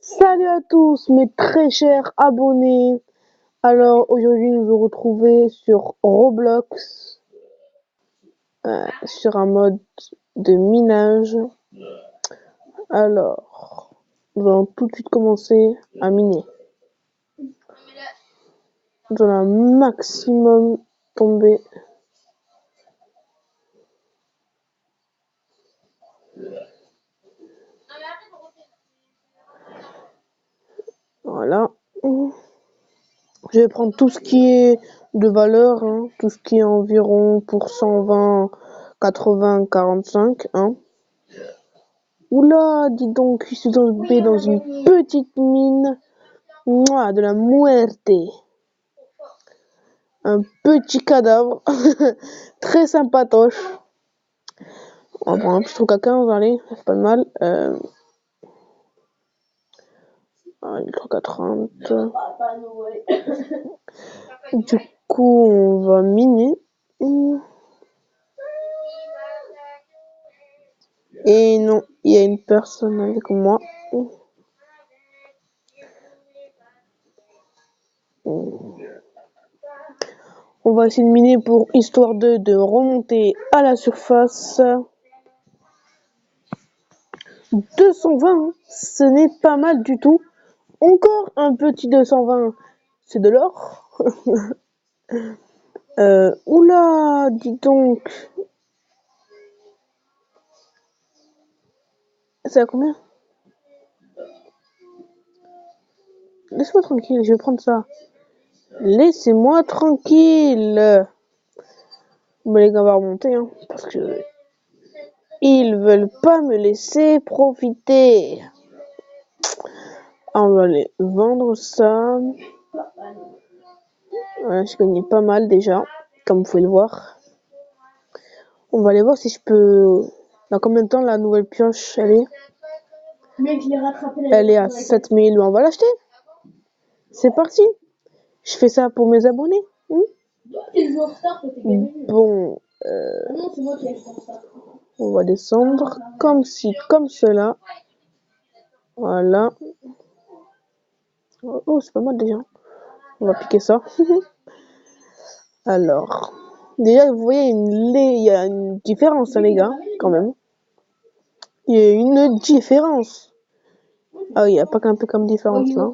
Salut à tous mes très chers abonnés. Alors aujourd'hui nous nous retrouvons sur Roblox, sur un mode de minage. Alors nous allons tout de suite commencer à miner. Nous allons un maximum tomber. Voilà. Je vais prendre tout ce qui est de valeur, hein, tout ce qui est environ pour 120, 80, 45. Hein. Oula, dis donc, je suis tombé dans une petite mine. Mouah, de la muerte. Un petit cadavre. Très sympatoche. On va prendre un petit truc à 15, allez, ça fait pas de mal. Allez, truc à 30. Du coup, on va miner. Et non, il y a une personne avec moi. On va essayer de miner pour histoire de remonter à la surface. 220, ce n'est pas mal du tout. Encore un petit 220, c'est de l'or. Oula, dis donc. C'est à combien? Laisse-moi tranquille, je vais prendre ça. Laissez-moi tranquille. Mais les gars, on va remonter, hein, parce que ils veulent pas me laisser profiter. On va aller vendre ça. Voilà, je gagnais pas mal déjà, comme vous pouvez le voir. On va aller voir si je peux... Dans combien de temps la nouvelle pioche, elle est? Mec, je l'ai rattrapé. Elle est à 7000, on va l'acheter. C'est parti. Je fais ça pour mes abonnés. Bon, Non, c'est moi qui ai le star. on va descendre comme ci, comme cela. Voilà. Oh, c'est pas mal déjà. On va piquer ça. Alors, déjà, vous voyez, il y a une différence, hein, les gars, quand même. Il y a une différence. Ah, il n'y a pas qu'un peu comme différence, là.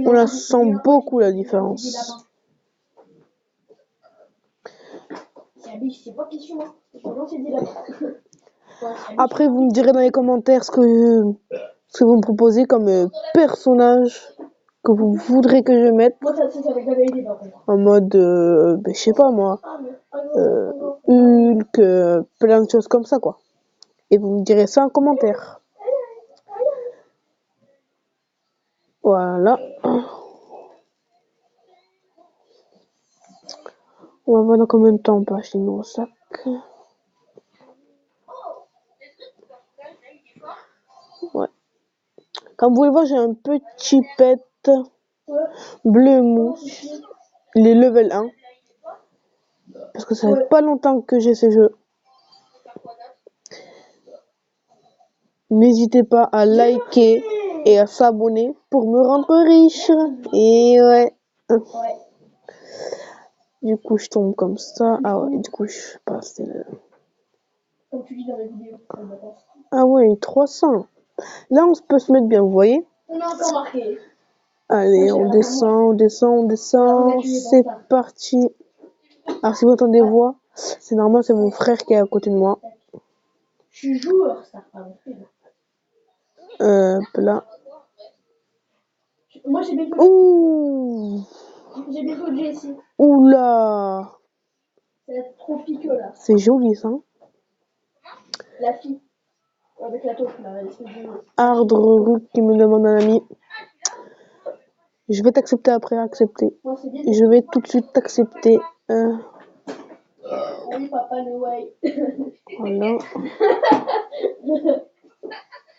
On la sent beaucoup, la différence. Après, vous me direz dans les commentaires ce que vous me proposez comme personnage que vous voudrez que je mette. En mode, je sais pas moi, Hulk, plein de choses comme ça, quoi. Et vous me direz ça en commentaire. Voilà. On va voir dans combien de temps on peut acheter nos sacs. Ouais. Comme vous pouvez le voir, j'ai un petit pet bleu mousse. Il est level 1. Parce que ça fait pas longtemps que j'ai ce jeu. N'hésitez pas à liker et à s'abonner pour me rendre riche. Et ouais. Du coup, je tombe comme ça. Ah ouais, du coup, je passe. Comme tu dis dans la vidéo. Ah ouais, 300. Là, on peut se mettre bien, vous voyez? On a encore marqué. Allez, on descend, on descend, on descend. C'est parti. Alors, si vous entendez des voix, c'est normal, c'est mon frère qui est à côté de moi. Je suis joueur, ça. Là. Moi, j'ai bientôt. Ouh. J'ai bientôt le Jessie. Oula. C'est trop piqueux, là. C'est joli, ça. La fille. Avec la taupe, là. Hard Rook qui me demande un ami. Je vais t'accepter après, accepter. Je vais tout de suite t'accepter. Oui, papa, le way. Voilà.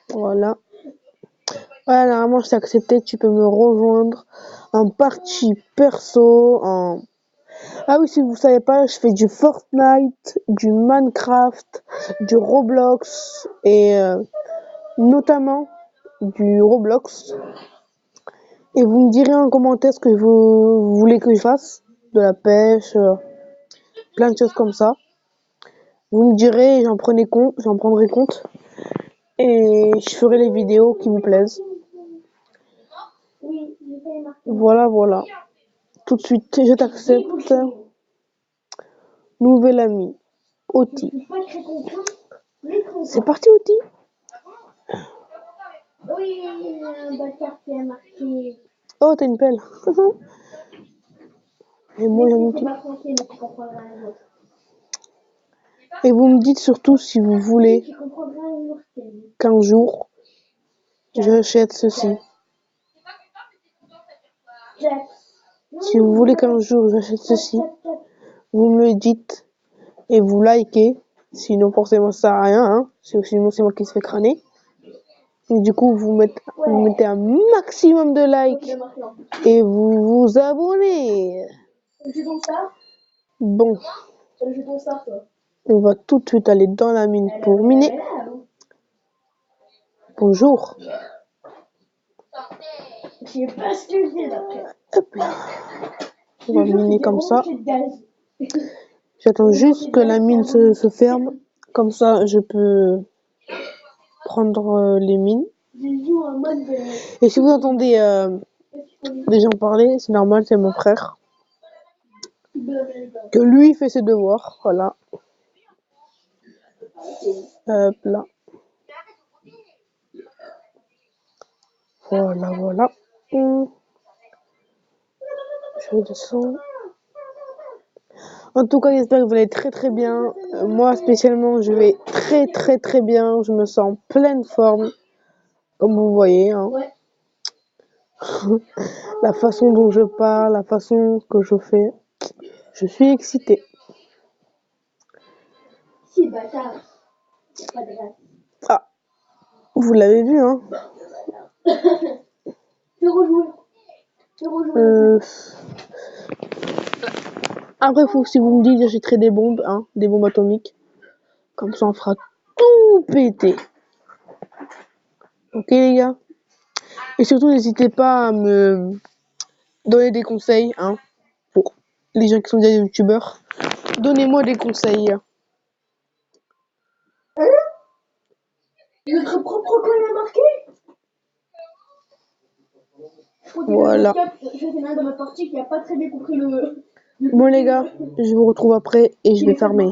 Voilà. Voilà, normalement, je t'ai accepté. Tu peux me rejoindre en partie perso. Ah oui, si vous savez pas, je fais du Fortnite, du Minecraft, du Roblox et notamment du Roblox. Et vous me direz en commentaire ce que vous voulez que je fasse. De la pêche, plein de choses comme ça. Vous me direz, j'en prendrai compte. Et je ferai les vidéos qui vous plaisent. Voilà, voilà. Tout de suite, je t'accepte. Nouvel ami. Oti. C'est parti, Oti. Oui, un bâtard qui a marqué. Oh, t'as une pelle. Et moi, j'en ai une. Et vous me dites surtout si vous voulez qu'un jour, j'achète ceci. Si vous voulez qu'un jour, j'achète ceci, vous me le dites et vous likez. Sinon, forcément, ça sert à rien. Hein. Sinon, c'est moi qui se fait crâner. Et du coup, vous mettez un maximum de likes et vous vous abonnez. Bon, on va tout de suite aller dans la mine pour miner. Bonjour. Hop là. On va miner comme ça. J'attends juste que la mine se ferme. Comme ça, je peux prendre les mines. Et si vous entendez des gens parler, c'est normal, c'est mon frère. Que lui fait ses devoirs. Voilà. Hop là. Voilà, voilà. Je descends. En tout cas, j'espère que vous allez très très bien. Moi, spécialement, je vais très très très bien. Je me sens en pleine forme. Comme vous voyez. Hein. La façon dont je parle, la façon que je fais. Je suis excitée. Ah, vous l'avez vu, hein. Après, si vous me dites, j'achèterai des bombes, hein, des bombes atomiques. Comme ça, on fera tout péter. Ok, les gars. Et surtout, n'hésitez pas à me donner des conseils, hein, pour les gens qui sont déjà youtubeurs. Donnez-moi des conseils. Notre propre coin est marqué. Voilà. Je sais mal dans ma partie qui a pas très bien compris le. Bon, les gars, je vous retrouve après et je vais fermer.